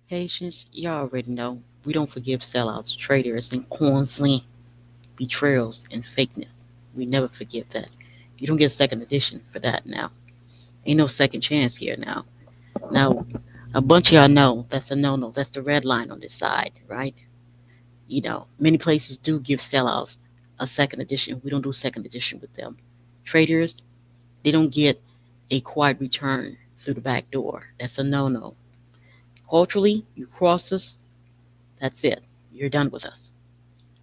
Haitians, y'all already know we don't forgive sellouts, traitors, and kozion, betrayals, and fakeness. We never forgive that. You don't get a second edition for that now. Ain't no second chance here now. Now, a bunch of y'all know that's a no-no. That's the red line on this side, right? Many places do give sellouts a second edition. We don't do second edition with them. Traitors, they don't get a quiet return through the back door. That's a no-no. Culturally, you cross us, that's it. You're done with us.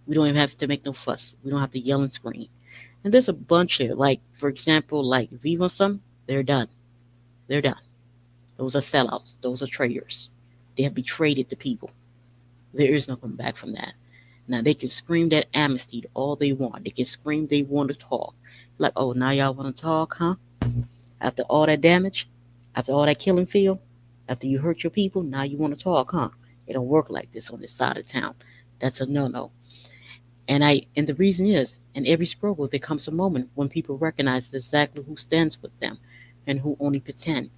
We don't even have to make no fuss. We don't have to yell and scream. And there's a bunch of, like, for example, like Viva some, they're done. They're done. Those are sellouts. Those are traitors. They have betrayed the people. There is no coming back from that. Now they can scream that amnesty all they want. They can scream they want to talk. Like, oh, now y'all want to talk, huh? After all that damage, after all that killing field, after you hurt your people, now you want to talk, huh? It don't work like this on this side of town. That's a no-no. And the reason is, in every struggle there comes a moment when people recognize exactly who stands with them and who only pretend.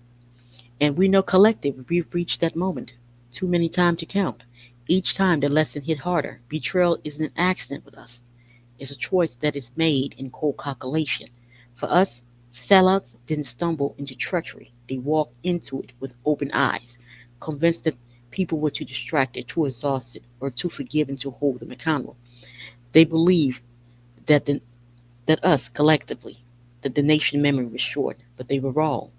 And we know collectively we've reached that moment too many times to count. Each time the lesson hit harder. Betrayal isn't an accident with us. It's a choice that is made in cold calculation. For us, sellouts didn't stumble into treachery. They walked into it with open eyes, convinced that people were too distracted, too exhausted, or too forgiving to hold them accountable. They believed that that us collectively, that the nation memory was short, but they were wrong.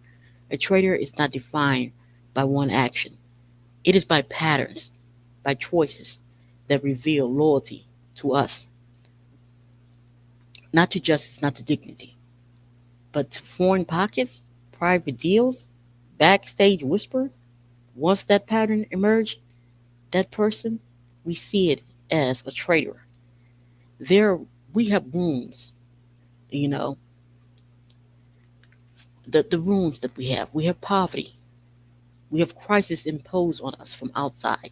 A traitor is not defined by one action. It is by patterns, by choices that reveal loyalty to us, not to justice, not to dignity, but to foreign pockets, private deals, backstage whisper. Once that pattern emerged, that person, we see it as a traitor. There, we have wounds, you know, the wounds that we have. We have poverty. We have crisis imposed on us from outside.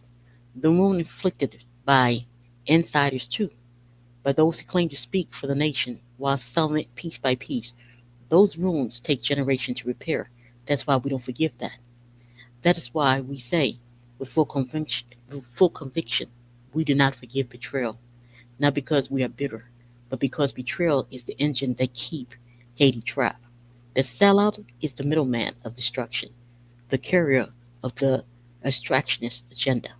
The wound inflicted by insiders too, by those who claim to speak for the nation while selling it piece by piece. Those wounds take generations to repair. That's why we don't forgive that. That is why we say, with full conviction, we do not forgive betrayal, not because we are bitter, but because betrayal is the engine that keep Haiti trapped. The sellout is the middleman of destruction, the carrier of the extractionist agenda.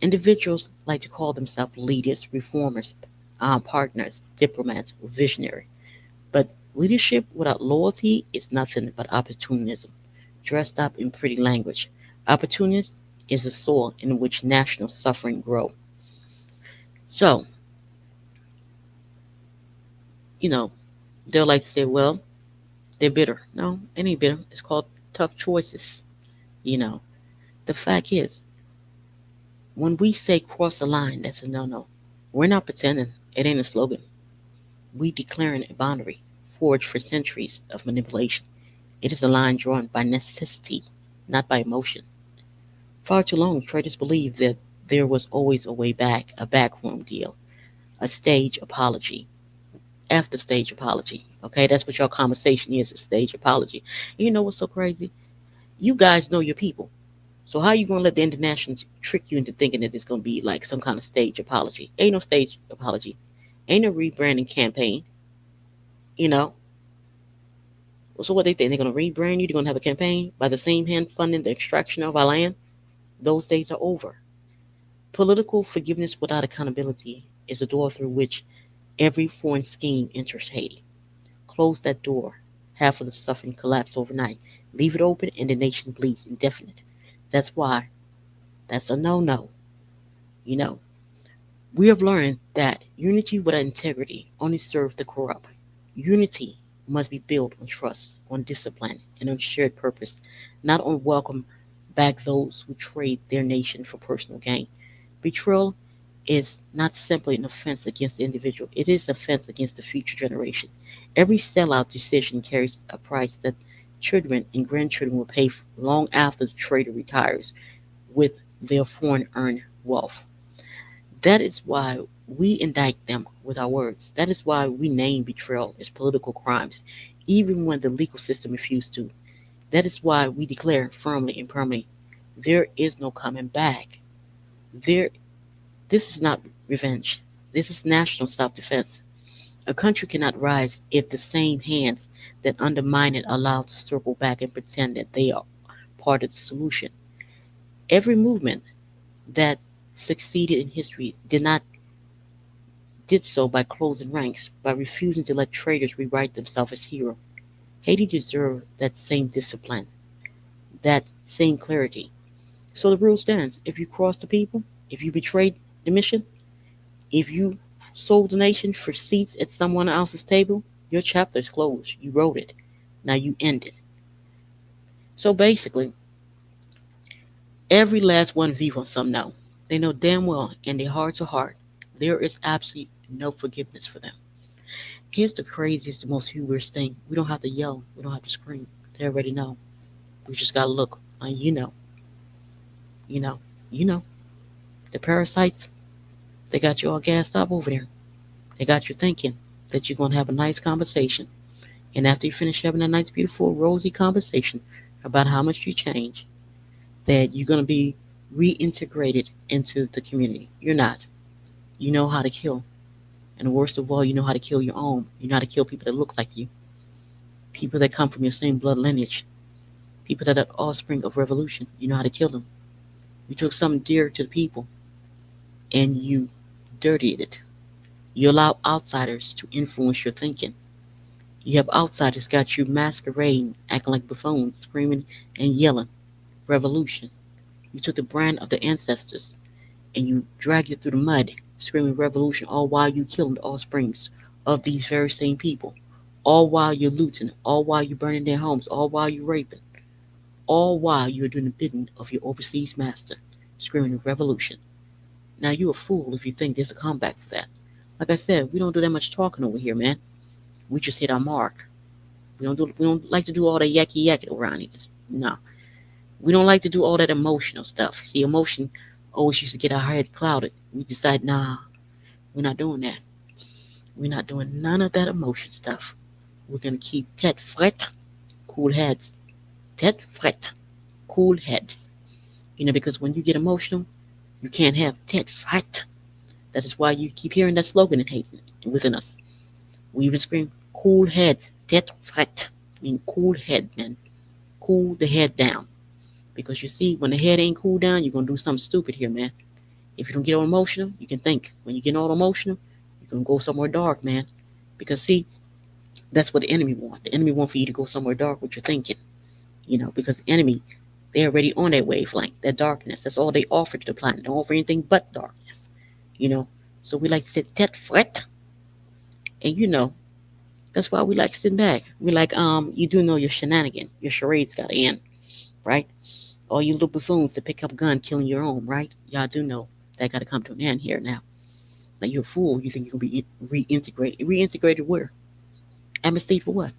Individuals like to call themselves leaders, reformers, partners, diplomats, or visionary. But leadership without loyalty is nothing but opportunism, dressed up in pretty language. Opportunist is the soil in which national suffering grow. So, you know, they'll like to say, well, they're bitter. No, it ain't bitter. It's called tough choices. You know, the fact is, when we say cross the line, that's a no-no. We're not pretending. It ain't a slogan. We declaring a boundary forged for centuries of manipulation. It is a line drawn by necessity, not by emotion. Far too long, traders believed that there was always a way back, a backroom deal, a stage apology, after stage apology. Okay, that's what your conversation is, a stage apology. And you know what's so crazy? You guys know your people. So how you gonna let the internationals trick you into thinking that it's gonna be like some kind of stage apology? Ain't no stage apology. Ain't no rebranding campaign. You know. So what they think? They're gonna rebrand you? They're gonna have a campaign by the same hand funding the extraction of our land? Those days are over. Political forgiveness without accountability is a door through which every foreign scheme enters Haiti. Close that door. Half of the suffering collapse overnight. Leave it open and the nation bleeds indefinite. That's why that's a no-no. You know, we have learned that unity without integrity only serves the corrupt. Unity must be built on trust, on discipline, and on shared purpose, not on welcome back those who trade their nation for personal gain. Betrayal is not simply an offense against the individual, it is an offense against the future generation. Every sellout decision carries a price that children and grandchildren will pay long after the trader retires with their foreign earned wealth. That is why we indict them with our words. That is why we name betrayal as political crimes, even when the legal system refuses to. That is why we declare firmly and permanently There is no coming back. There, this is not revenge. This is national self-defense. A country cannot rise if the same hands that undermine it allow to circle back and pretend that they are part of the solution. Every movement that succeeded in history did so by closing ranks, by refusing to let traitors rewrite themselves as heroes. Haiti deserved that same discipline, that same clarity. So the rule stands: if you cross the people, if you betrayed the mission, if you sold the nation for seats at someone else's table, your chapter is closed. You wrote it. Now you end it. So basically, every last one of you on some know. They know damn well in their hearts of heart there is absolutely no forgiveness for them. Here's the craziest, the most humorous thing. We don't have to yell. We don't have to scream. They already know. We just gotta look. And you know, you know. The parasites, they got you all gassed up over there. They got you thinking that you're gonna have a nice conversation. And after you finish having a nice, beautiful, rosy conversation about how much you change, that you're gonna be reintegrated into the community. You're not. You know how to kill. And worst of all, you know how to kill your own. You know how to kill people that look like you. People that come from your same blood lineage. People that are offspring of revolution. You know how to kill them. You took something dear to the people and you dirtied it. You allow outsiders to influence your thinking. You have outsiders got you masquerading, acting like buffoons, screaming and yelling. Revolution. You took the brand of the ancestors and you drag you through the mud, screaming revolution, all while you killing the offsprings of these very same people. All while you're looting, all while you're burning their homes, all while you're raping, all while you're doing the bidding of your overseas master, screaming revolution. Now you're a fool if you think there's a comeback for that. Like I said, we don't do that much talking over here, man. We just hit our mark. We don't like to do all that yakky yakky around here. No. We don't like to do all that emotional stuff. See, emotion always used to get our head clouded. We decide, nah, we're not doing that. We're not doing none of that emotion stuff. We're gonna keep tete fret, cool heads. Tete fret, cool heads. Because when you get emotional, you can't have tete fret. That is why you keep hearing that slogan in Haiti within us. We even scream, cool head, tete fret. I mean, cool head, man. Cool the head down. Because you see, when the head ain't cool down, you're gonna do something stupid here, man. If you don't get all emotional, you can think. When you get all emotional, you're gonna go somewhere dark, man. Because see, that's what the enemy wants. The enemy wants for you to go somewhere dark with your thinking. Because the enemy, they're already on that wavelength, that darkness. That's all they offer to the planet. They don't offer anything but darkness. You know. So we like to sit tet fret, and that's why we like sitting back. We like you do know your shenanigan, your charades got to end, right? All you little buffoons that pick up a gun killing your own, right? Y'all do know that got to come to an end here now. Now you're a fool. You think you can be reintegrated? Reintegrated where? Amnesty for what?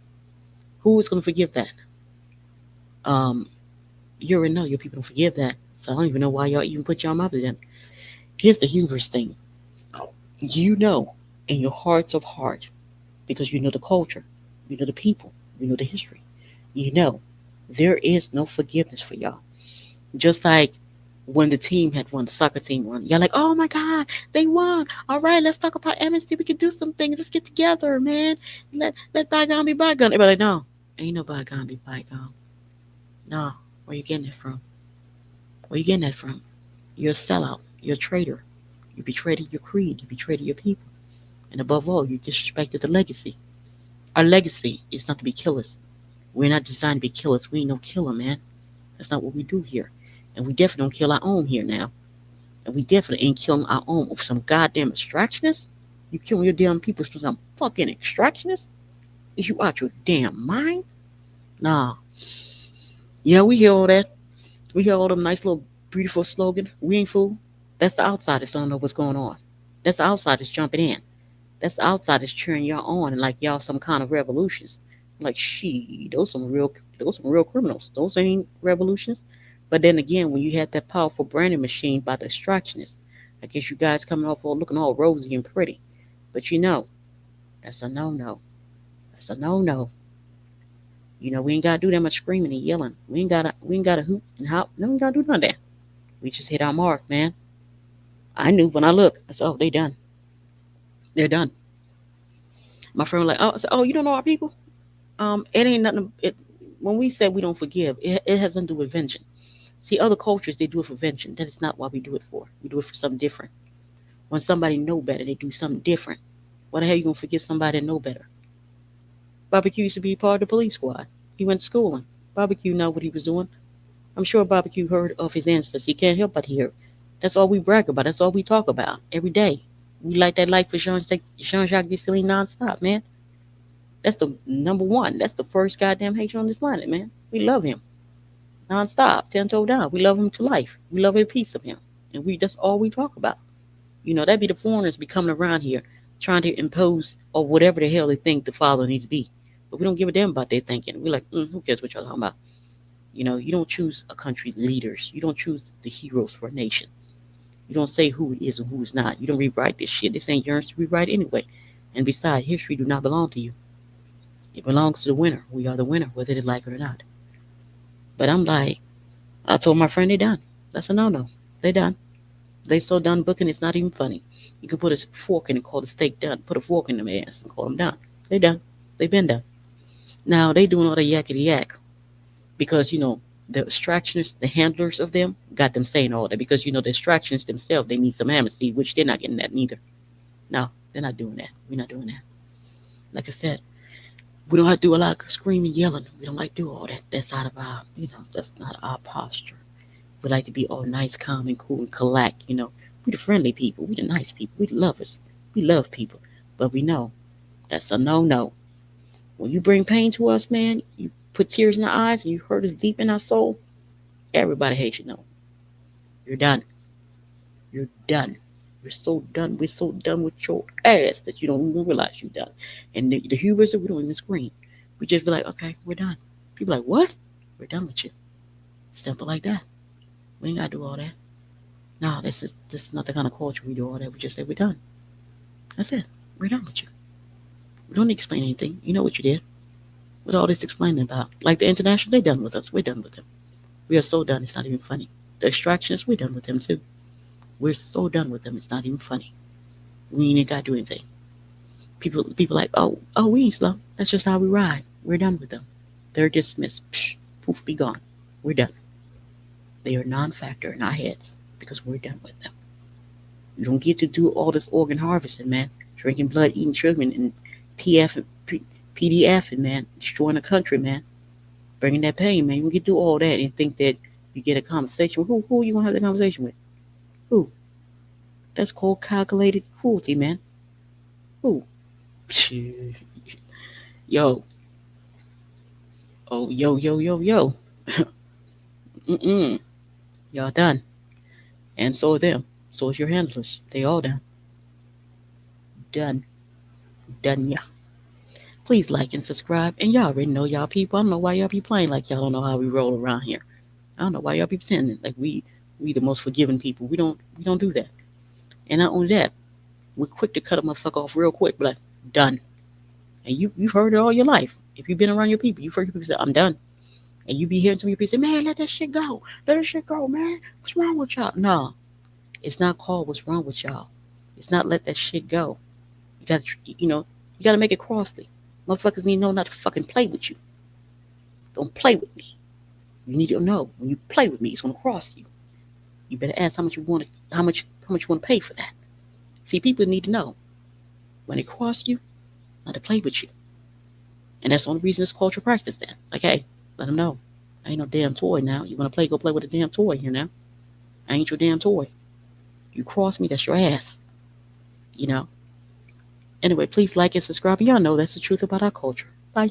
Who is going to forgive that? Um, you already know your people don't forgive that. So I don't even know why y'all even put y'all mouth to them. Here's the hubris thing. You know in your hearts of heart, because you know the culture, you know the people, you know the history. You know there is no forgiveness for y'all. Just like when the team had won, the soccer team won. You're like, oh my God, they won. All right, let's talk about amnesty. We can do some things. Let's get together, man. Let bygone be bygone. Everybody like, no, ain't no bygone be bygone. No, where you getting it from? Where you getting that from? You're a sellout. You're a traitor. You betrayed your creed. You betrayed your people. And above all, you disrespected the legacy. Our legacy is not to be killers. We're not designed to be killers. We ain't no killer, man. That's not what we do here. And we definitely don't kill our own here now. And we definitely ain't killing our own over some goddamn extractionists. You killing your damn people for some fucking extractionists? Is you out your damn mind? Nah. Yeah, we hear all that. We hear all them nice little beautiful slogan. We ain't fool. That's the outsiders don't know what's going on. That's the outsiders jumping in. That's the outsiders cheering y'all on and like y'all some kind of revolutions. Like she, those some real criminals. Those ain't revolutions. But then again, when you had that powerful branding machine by the extractionists, I guess you guys coming off all looking all rosy and pretty. But that's a no no. That's a no no. We ain't gotta do that much screaming and yelling. We ain't gotta hoot and hop. No, we ain't gotta do none of that. We just hit our mark, man. I knew when I looked. I said, oh, they done. They're done. My friend was like, oh, I said, oh, you don't know our people? It ain't nothing. When we say we don't forgive, it has nothing to do with vengeance. See, other cultures they do it for vengeance. That is not what we do it for. We do it for something different. When somebody know better, they do something different. Why the hell you gonna forgive somebody that know better? Barbecue used to be part of the police squad. He went to school and Barbecue know what he was doing. I'm sure Barbecue heard of his ancestors. He can't help but hear. That's all we brag about. That's all we talk about every day. We like that life for Jean-Jacques Dessalines nonstop, man. That's the number one. That's the first goddamn Haitian on this planet, man. We love him nonstop, 10 toe down. We love him to life. We love every piece of him, and that's all we talk about. That be the foreigners be coming around here trying to impose or whatever the hell they think the father needs to be. But we don't give a damn about their thinking. We're like, who cares what y'all talking about? You don't choose a country's leaders. You don't choose the heroes for a nation. You don't say who it is and who is not. You don't rewrite this shit. This ain't yours to rewrite anyway. And besides, history do not belong to you. It belongs to the winner. We are the winner, whether they like it or not. But I'm like, I told my friend they done. That's a no-no. They done. They so done booking, it's not even funny. You can put a fork in and call the steak done. Put a fork in them ass and call them done. They done. They been done. Now they doing all the yakety yak because the extractionists, the handlers of them, got them saying all that because the extractionists themselves they need some amnesty, which they're not getting that neither. No, they're not doing that. We're not doing that. Like I said, we don't have to do a lot of screaming, yelling. We don't like to do all that. That's out of our, that's not our posture. We like to be all nice, calm, and cool and collect. We the friendly people. We the nice people. We the lovers. We love people. But we know that's a no-no. When you bring pain to us, man, you put tears in our eyes and you hurt us deep in our soul, everybody hates you. No, you're done. You're done. You're so done. We're so done with your ass that you don't even realize you're done. And the hubris, we don't even scream. We just be like, okay, we're done. People are like, what? We're done with you. Simple like that. We ain't gotta do all that. No, this is not the kind of culture we do all that. We just say we're done. That's it. We're done with you. We don't need to explain anything. You know what you did. What all this explaining about? Like the international, they done with us. We're done with them. We are so done. It's not even funny. The extractionists, we're done with them too. We're so done with them. It's not even funny. We ain't gotta do anything. People like, oh, we ain't slow. That's just how we ride. We're done with them. They're dismissed. Psh, poof, be gone. We're done. They are non-factor in our heads because we're done with them. You don't get to do all this organ harvesting, man. Drinking blood, eating children, and PF and PDF, and man, destroying the country, man. Bringing that pain, man. You get to do all that and think that you get a conversation with who are you gonna have the conversation with? Who? That's called calculated cruelty, man. Who? Yo. Oh, yo. Mm-mm. Y'all done. And so are them. So is your handlers. They all done. Done. Done, yeah. Please like and subscribe. And y'all already know y'all people. I don't know why y'all be playing like y'all don't know how we roll around here. I don't know why y'all be pretending like we the most forgiving people. We don't do that. And not only that, we're quick to cut a motherfucker off real quick. But like, done. And you've heard it all your life. If you've been around your people, you've heard your people say, I'm done. And you be hearing some of your people say, man, let that shit go. Let that shit go, man. What's wrong with y'all? No, it's not called what's wrong with y'all. It's not let that shit go. You gotta make it crossly. Motherfuckers need to know not to fucking play with you. Don't play with me. You need to know when you play with me, it's gonna cross you. You better ask how much you want to, how much you want to pay for that. See, people need to know when it cross you, not to play with you. And that's the only reason it's cultural practice. Then, like, hey, let them know. I ain't no damn toy now. You wanna play? Go play with a damn toy here now. I ain't your damn toy. You cross me, that's your ass. You know. Anyway, please like and subscribe. Y'all know that's the truth about our culture. Bye.